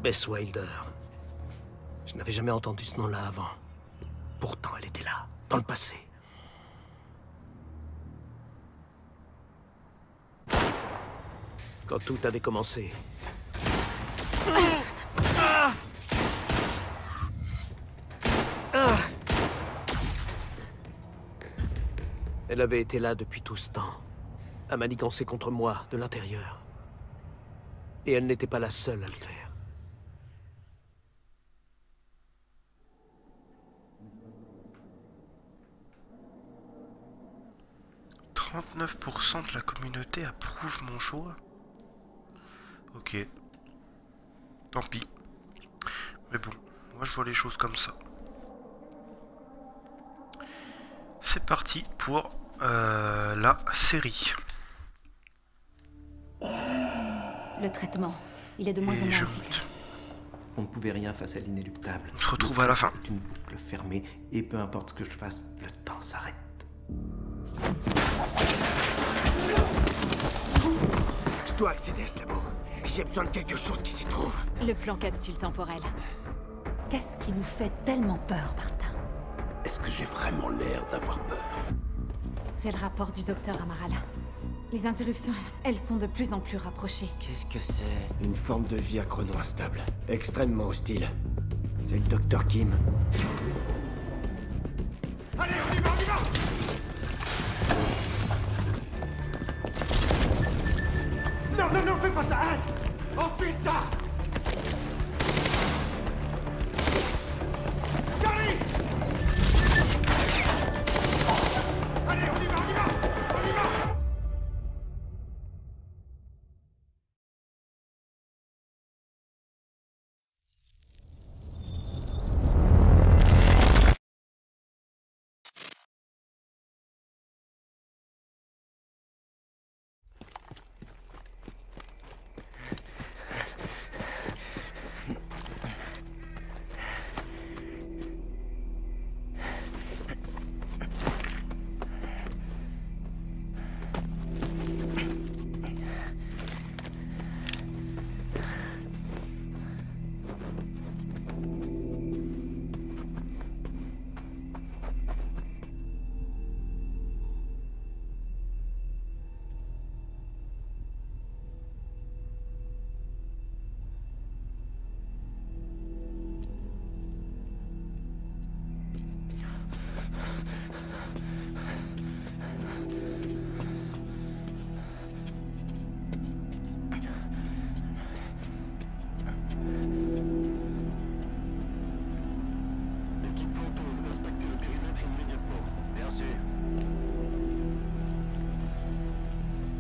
Bess Wilder. Je n'avais jamais entendu ce nom-là avant. Pourtant, elle était là, dans le passé. Quand tout avait commencé. Elle avait été là depuis tout ce temps, à manigancer contre moi de l'intérieur. Et elle n'était pas la seule à le faire. « 39% de la communauté approuve mon choix. Ok. Tant pis. Mais bon, moi je vois les choses comme ça. C'est parti pour la série. Le traitement, il est de moins en moins efficace. On ne pouvait rien face à l'inéluctable. On se retrouve à la fin. C'est une boucle fermée, et peu importe ce que je fasse, le temps s'arrête. Je dois accéder à ce labo. J'ai besoin de quelque chose qui s'y trouve. Le plan capsule temporelle. Qu'est-ce qui vous fait tellement peur, Martin? Est-ce que j'ai vraiment l'air d'avoir peur? C'est le rapport du docteur Amaral. Les interruptions, elles sont de plus en plus rapprochées. Qu'est-ce que c'est? Une forme de vie à chrono instable. Extrêmement hostile. C'est le docteur Kim. Allez, on y va, on y va! Non, non, non, fais pas ça, arrête! Enfile ça! Charlie! Allez, on y va, on y va! On y va!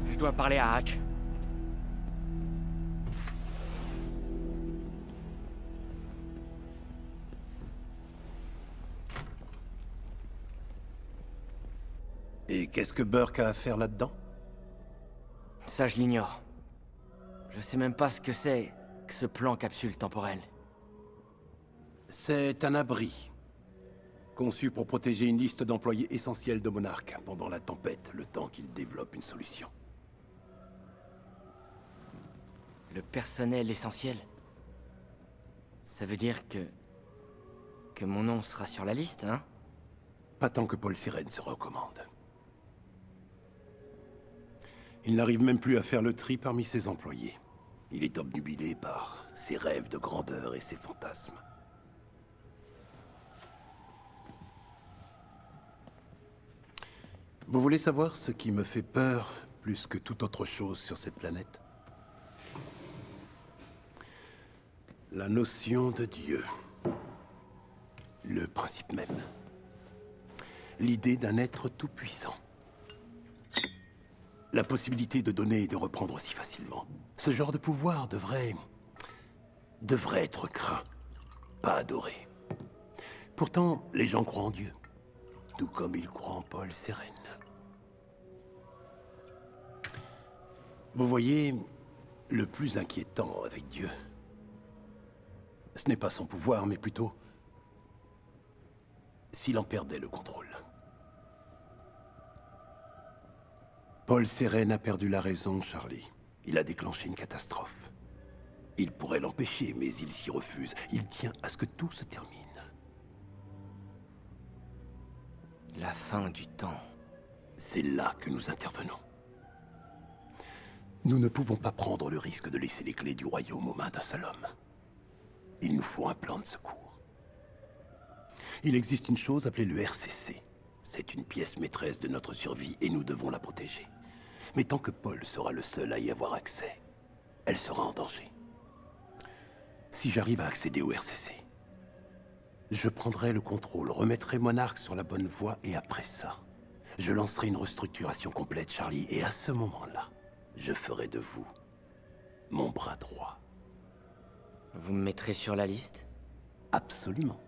Je dois parler à Hatch. Et qu'est-ce que Burke a à faire là-dedans? Ça, je l'ignore. Je sais même pas ce que c'est que ce plan capsule temporelle. C'est un abri. Conçu pour protéger une liste d'employés essentiels de Monarch pendant la tempête, le temps qu'il développe une solution. Le personnel essentiel? Ça veut dire que mon nom sera sur la liste, hein? Pas tant que Paul Seren se recommande. Il n'arrive même plus à faire le tri parmi ses employés. Il est obnubilé par ses rêves de grandeur et ses fantasmes. Vous voulez savoir ce qui me fait peur plus que toute autre chose sur cette planète? La notion de Dieu. Le principe même. L'idée d'un être tout-puissant. La possibilité de donner et de reprendre aussi facilement. Ce genre de pouvoir devrait être craint, pas adoré. Pourtant, les gens croient en Dieu, tout comme ils croient en Paul Seren. Vous voyez, le plus inquiétant avec Dieu, ce n'est pas son pouvoir, mais plutôt s'il en perdait le contrôle. Paul Seren a perdu la raison, Charlie. Il a déclenché une catastrophe. Il pourrait l'empêcher, mais il s'y refuse. Il tient à ce que tout se termine. La fin du temps. C'est là que nous intervenons. Nous ne pouvons pas prendre le risque de laisser les clés du royaume aux mains d'un seul homme. Il nous faut un plan de secours. Il existe une chose appelée le RCC. C'est une pièce maîtresse de notre survie et nous devons la protéger. Mais tant que Paul sera le seul à y avoir accès, elle sera en danger. Si j'arrive à accéder au RCC, je prendrai le contrôle, remettrai Monarch sur la bonne voie et après ça, je lancerai une restructuration complète, Charlie, et à ce moment-là, je ferai de vous mon bras droit. Vous me mettrez sur la liste? Absolument.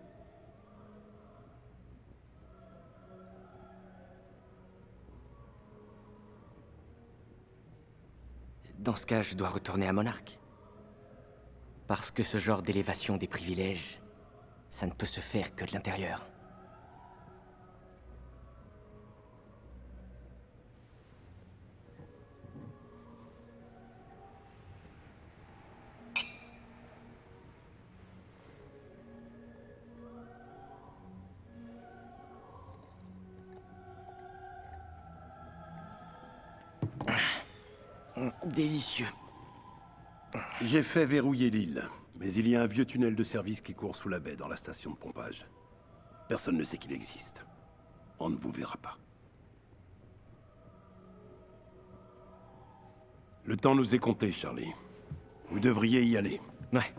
Dans ce cas, je dois retourner à Monarch. Parce que ce genre d'élévation des privilèges, ça ne peut se faire que de l'intérieur. Délicieux. J'ai fait verrouiller l'île, mais il y a un vieux tunnel de service qui court sous la baie dans la station de pompage. Personne ne sait qu'il existe. On ne vous verra pas. Le temps nous est compté, Charlie. Vous devriez y aller. Ouais.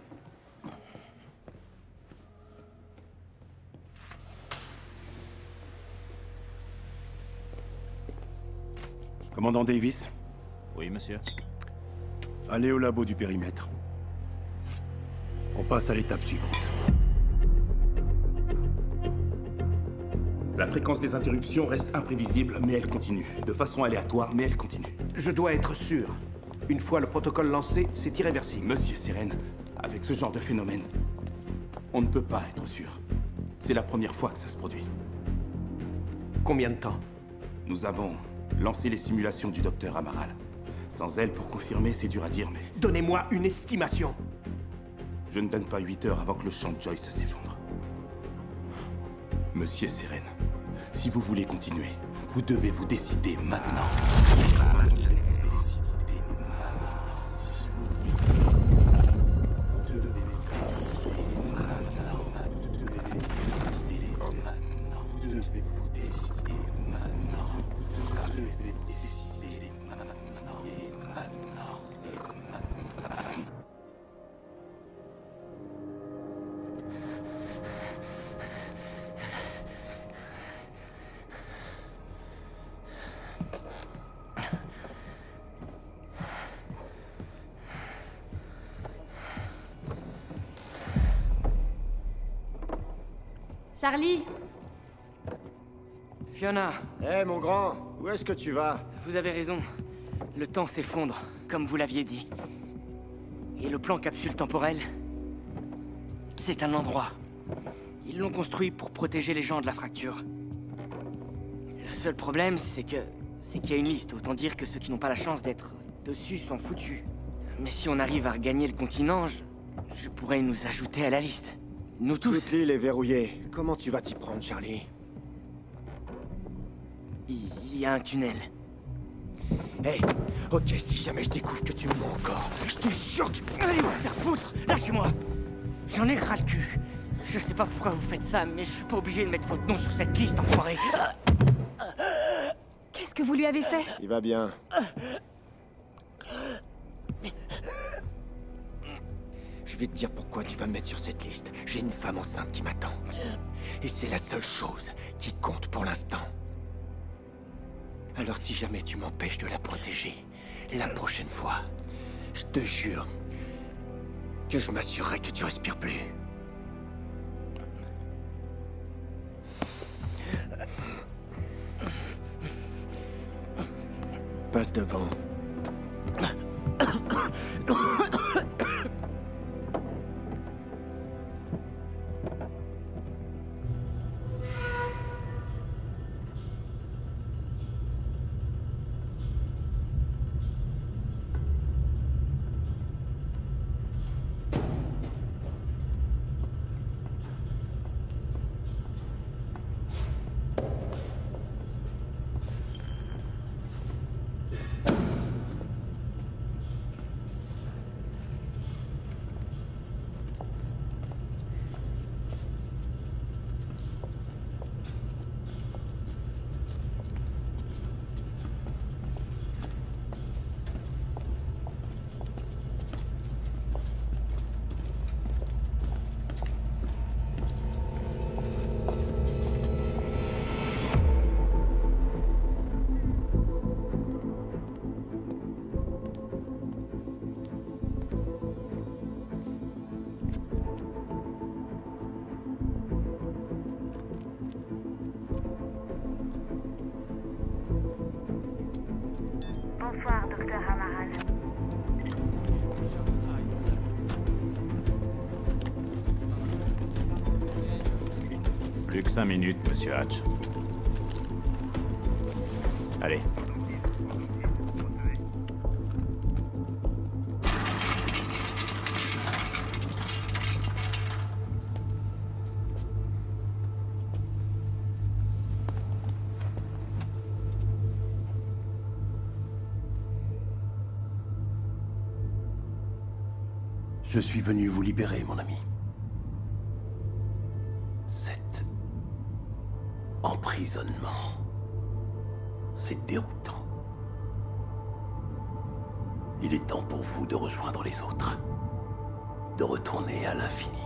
Commandant Davis? Oui, monsieur. Allez au labo du périmètre. On passe à l'étape suivante. La fréquence des interruptions reste imprévisible, mais elle continue. De façon aléatoire, mais elle continue. Je dois être sûr. Une fois le protocole lancé, c'est irréversible. Monsieur Seren, avec ce genre de phénomène, on ne peut pas être sûr. C'est la première fois que ça se produit. Combien de temps? Nous avons lancé les simulations du docteur Amaral. Sans elle, pour confirmer, c'est dur à dire, mais... Donnez-moi une estimation. Je ne donne pas 8 heures avant que le champ de Joyce s'effondre. Monsieur Seren, si vous voulez continuer, vous devez vous décider maintenant. Charlie! Fiona! Hé, mon grand, où est-ce que tu vas? Vous avez raison. Le temps s'effondre, comme vous l'aviez dit. Et le plan capsule temporelle, c'est un endroit. Ils l'ont construit pour protéger les gens de la fracture. Le seul problème, c'est qu'il y a une liste. Autant dire que ceux qui n'ont pas la chance d'être dessus sont foutus. Mais si on arrive à regagner le continent, je pourrais nous ajouter à la liste. Nous tous. Toute l'île est verrouillée. Comment tu vas t'y prendre, Charlie? Il y a un tunnel. Hé, ok, si jamais je découvre que tu me mens encore, je te jure que... Allez vous faire foutre! Lâchez-moi! J'en ai ras le cul. Je sais pas pourquoi vous faites ça, mais je suis pas obligé de mettre votre nom sur cette liste, enfoiré. Qu'est-ce que vous lui avez fait? Il va bien. Je vais te dire pourquoi tu vas me mettre sur cette liste. J'ai une femme enceinte qui m'attend. Et c'est la seule chose qui compte pour l'instant. Alors si jamais tu m'empêches de la protéger, la prochaine fois, je te jure que je m'assurerai que tu respires plus. Passe devant. 5 minutes, monsieur Hatch. Allez. Je suis venu vous libérer, mon ami. Cet emprisonnement, c'est déroutant. Il est temps pour vous de rejoindre les autres, de retourner à l'infini.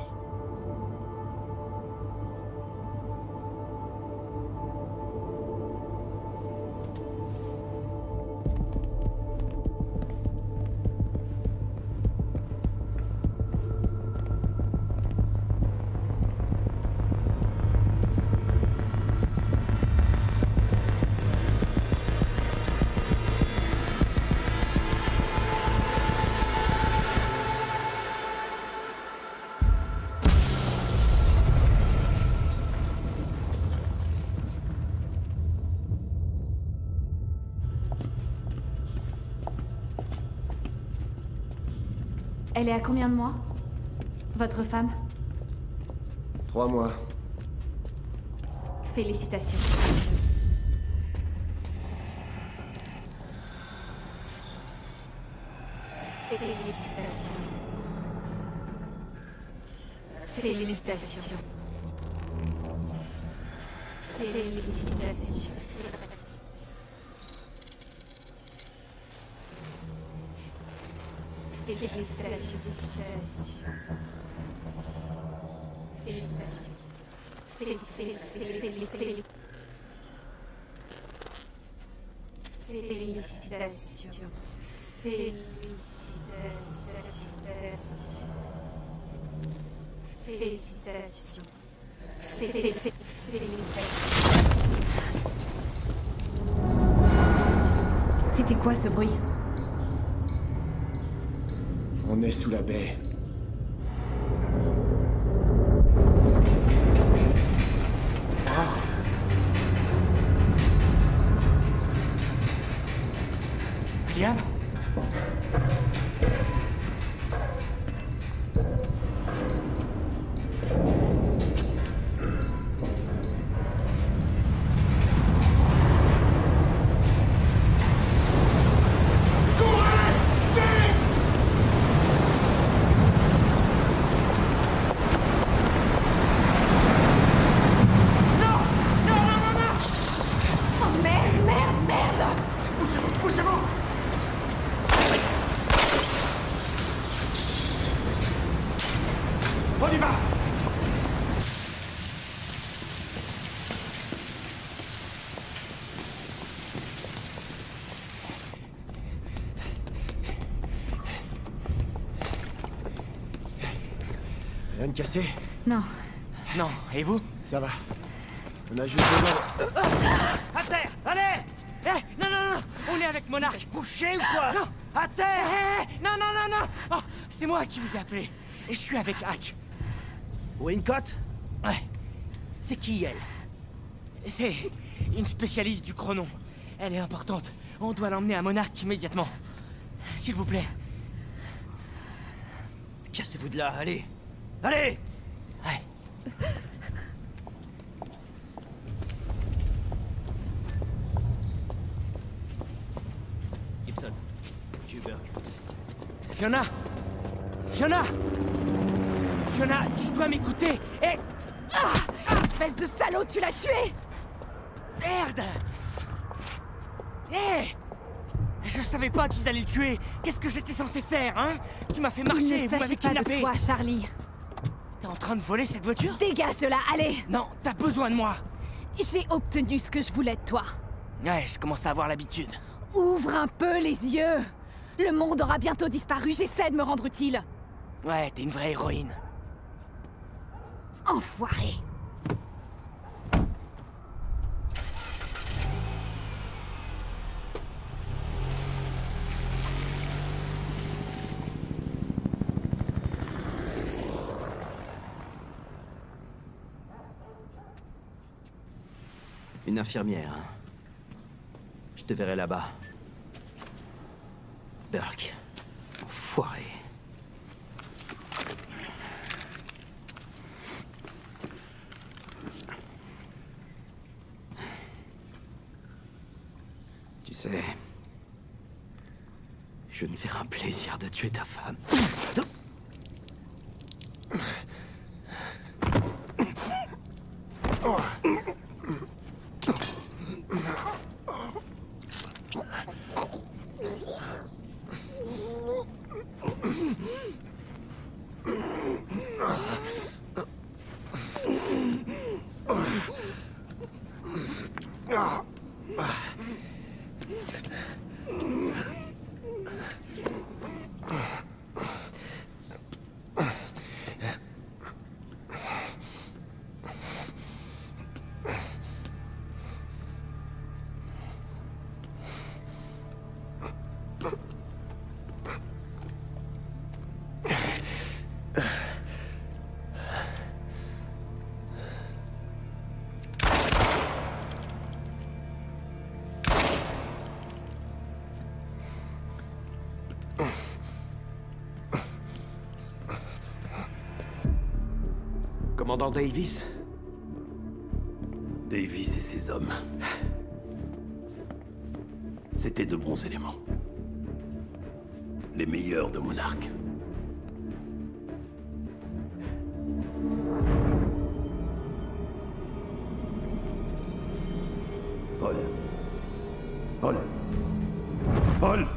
Elle est à combien de mois? Votre femme? 3 mois. Félicitations. Félicitations. Félicitations. Félicitations. Félicitations. Félicitations. Félicitations. Félicitations. Félicitations. C'était quoi ce bruit? On est sous la baie. Liam? Rien de cassé? Non. Non, et vous? Ça va. On a juste besoin À terre! Allez! Eh, non, non, non! On est avec Monarch! Bouché ou quoi? Non! À terre! Non, non, non, non! Oh, c'est moi qui vous ai appelé. Et je suis avec Hatch. Wincott? Ouais. C'est qui, elle? C'est une spécialiste du chronon. Elle est importante. On doit l'emmener à Monarch immédiatement. S'il vous plaît. Cassez-vous de là, allez! Allez! Ouais. Gibson. Juber. Fiona! Fiona! Fiona, tu dois m'écouter! Et... Espèce de salaud, tu l'as tué! Merde! Hé! Je savais pas qu'ils allaient le tuer! Qu'est-ce que j'étais censé faire, hein? Tu m'as fait marcher, Il ne vous m'avez s'agit pas de kidnappé! toi, Charlie. T'es en train de voler cette voiture? Dégage de là, allez! Non, t'as besoin de moi! J'ai obtenu ce que je voulais de toi. Ouais, je commence à avoir l'habitude. Ouvre un peu les yeux! Le monde aura bientôt disparu, j'essaie de me rendre utile. Ouais, t'es une vraie héroïne. Enfoiré! Une infirmière, hein. Je te verrai là-bas. Burke. Enfoiré. Tu sais... Je vais me faire un plaisir de tuer ta femme. Commandant Davis? Davis et ses hommes. C'étaient de bons éléments. Les meilleurs de Monarch. Paul. Paul. Paul!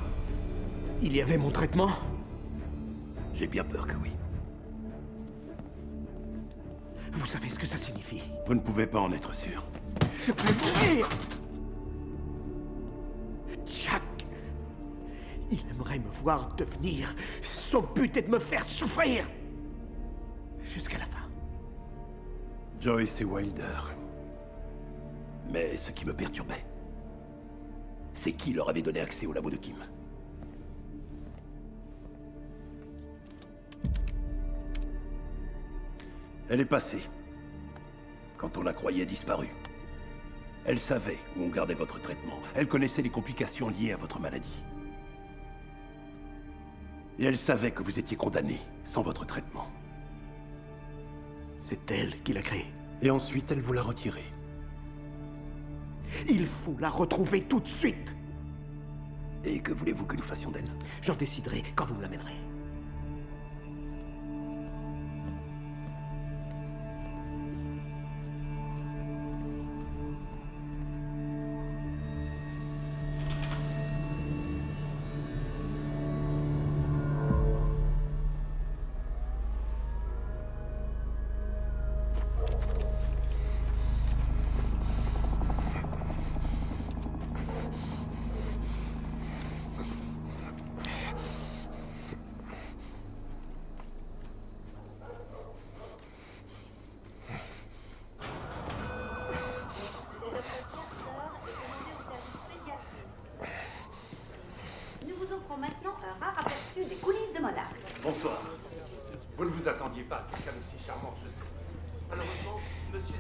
Il y avait mon traitement? J'ai bien peur que oui. Vous savez ce que ça signifie? Vous ne pouvez pas en être sûr. Je vais mourir! Jack! Il aimerait me voir devenir. Son but est de me faire souffrir! Jusqu'à la fin. Joyce et Wilder. Mais ce qui me perturbait, c'est qui leur avait donné accès au labo de Kim. Elle est passée, quand on la croyait disparue. Elle savait où on gardait votre traitement. Elle connaissait les complications liées à votre maladie. Et elle savait que vous étiez condamné sans votre traitement. C'est elle qui l'a créé. Et ensuite, elle vous l'a retiré. Il faut la retrouver tout de suite! Et que voulez-vous que nous fassions d'elle? J'en déciderai quand vous me l'amènerez. Maintenant, un rare aperçu des coulisses de Monarch. Bonsoir. Vous ne vous attendiez pas à quelqu'un d'aussi charmant, je sais. Malheureusement, monsieur...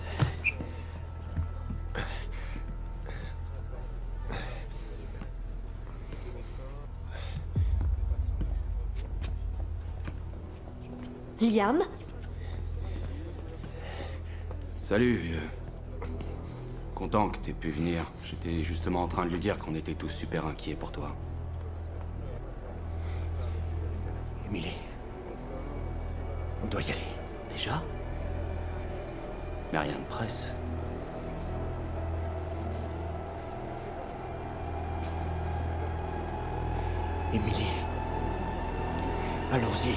Liam? Salut, vieux. Content que t'aies pu venir. J'étais justement en train de lui dire qu'on était tous super inquiets pour toi. Emily. On doit y aller. Déjà? Mais rien de presse. Emily. Allons-y.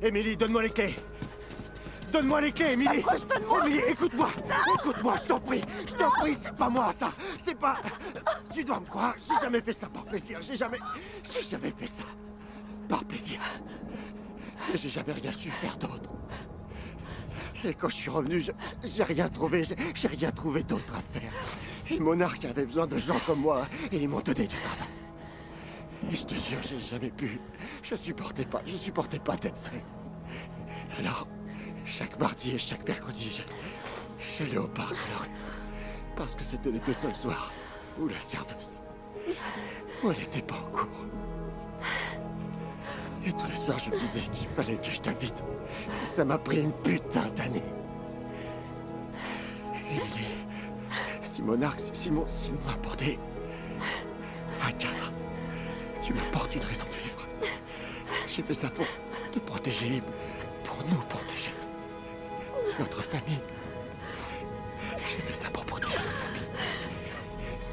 Emily, donne-moi les clés. Donne-moi les clés, Emily. Approche pas de moi. Emily, écoute-moi. Écoute-moi, je t'en prie. Je t'en prie, c'est pas moi, ça. C'est pas... Tu dois me croire, j'ai jamais fait ça par plaisir. J'ai jamais fait ça par plaisir. Et j'ai jamais rien su faire d'autre. Et quand je suis revenu, j'ai rien trouvé. J'ai rien trouvé d'autre à faire. Et Monarch avait besoin de gens comme moi. Et ils m'ont donné du travail. Et je te jure, j'ai jamais pu. Je supportais pas d'être seul. Alors, chaque mardi et chaque mercredi, j'allais au parc de la rue. Parce que c'était les deux seuls soirs où la serveuse, où elle n'était pas en cours. Et tous les soirs, je me disais qu'il fallait que je t'invite. Ça m'a pris une putain d'année. Si Monarch, s'ils m'ont apporté un cadre, tu m'apportes une raison de vivre. J'ai fait ça pour te protéger, pour nous protéger. Notre famille. J'ai fait ça pour protéger notre famille.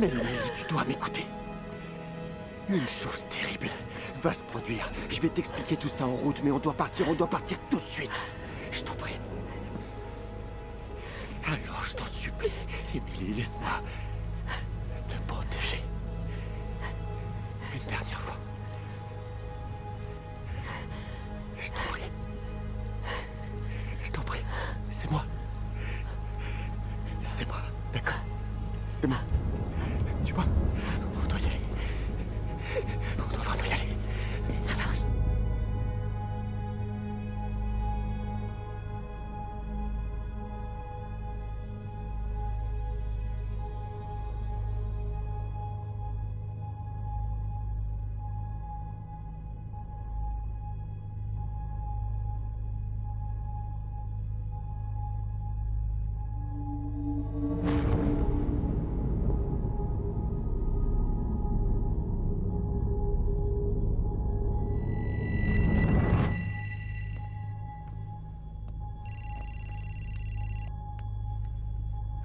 Mais tu dois m'écouter. Une chose terrible va se produire. Je vais t'expliquer tout ça en route, mais on doit partir tout de suite. Je t'en prie. Alors, je t'en supplie, Emily, laisse-moi te protéger. Une dernière fois. Je t'en prie. Je t'en prie. C'est moi. C'est moi, d'accord? C'est moi. Tu vois? On doit y aller. On doit vraiment y aller. Ça marche.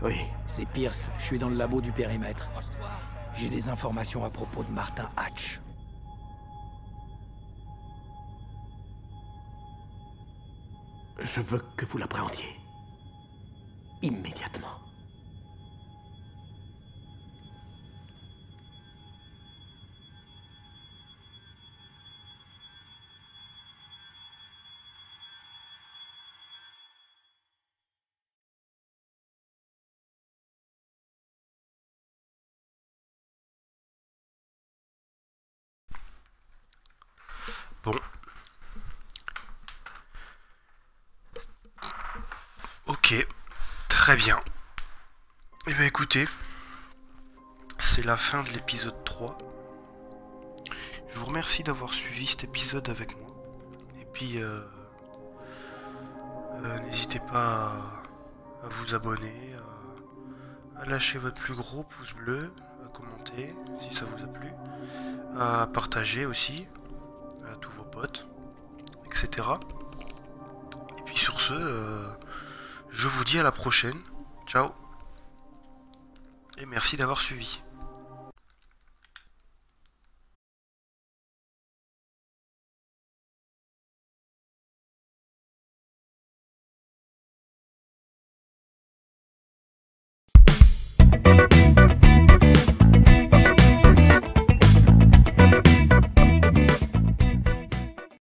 Oui, c'est Pierce. Je suis dans le labo du périmètre. J'ai des informations à propos de Martin Hatch. Je veux que vous l'appréhendiez. Immédiatement. Bon. Ok. Très bien. Eh bien écoutez, c'est la fin de l'épisode 3. Je vous remercie d'avoir suivi cet épisode avec moi. Et puis, n'hésitez pas à vous abonner, à lâcher votre plus gros pouce bleu, à commenter si ça vous a plu, à partager aussi à tous vos potes, etc. Et puis sur ce, je vous dis à la prochaine. Ciao. Et merci d'avoir suivi. Thank you.